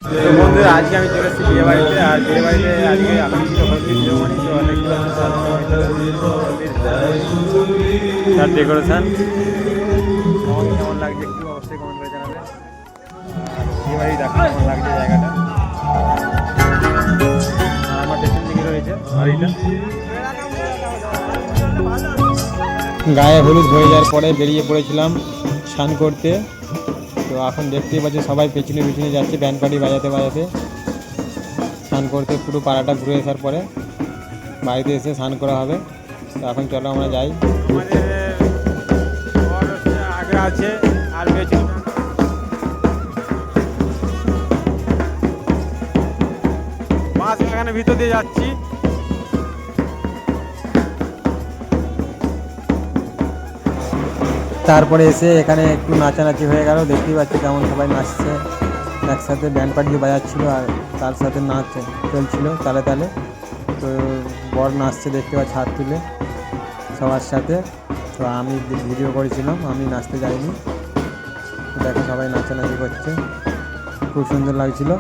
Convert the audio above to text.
তো বন্ধুরা আজকে আমি চলে এসেছি বিয়ে বাড়িতে, আর বিয়ে বাড়িতে আজকে এখন ছিল হলদি সেরেমনি। তো দেখতে পাচ্ছি তার ডেকোরেশন আমাকে কেমন লাগছে একটু অবশ্যই কমেন্ট করে জানাবে। আর বিয়ে বাড়ি দেখো কেমন লাগছে জায়গাটা। আর আমার পেছন দিকে রয়েছে বাড়িটা। গায়ে হলুদ হয়ে যাওয়ার পরে বেরিয়ে পড়েছিলাম স্নান করতে। তো এখন দেখতেই পাচ্ছি সবাই পেছনে পেছনে যাচ্ছে ব্যান্ড পার্টি বাজাতে বাজাতে স্নান করতে। পুরো পাড়াটা ঘুরে আসার পরে বাড়িতে এসে স্নান করা হবে। তো এখন চলো আমরা যাই। আমাদের আগে আছে আর পেছনে বাস এখানে ভিতর দিয়ে যাচ্ছি। তারপরে এসে এখানে একটু নাচানাচি হয়ে গেল। দেখতেই পাচ্ছি কেমন সবাই নাচছে, একসাথে ব্যান্ড পার্টি বাজাচ্ছিল আর তার সাথে নাচ চলছিল তালে তালে। তো বর নাচছে দেখতে পাচ্ছি হাত তুলে সবার সাথে। তো আমি ভিডিও করেছিলাম, আমি নাচতে যাইনি। দেখো সবাই নাচানাচি করছে, খুব সুন্দর লাগছিল।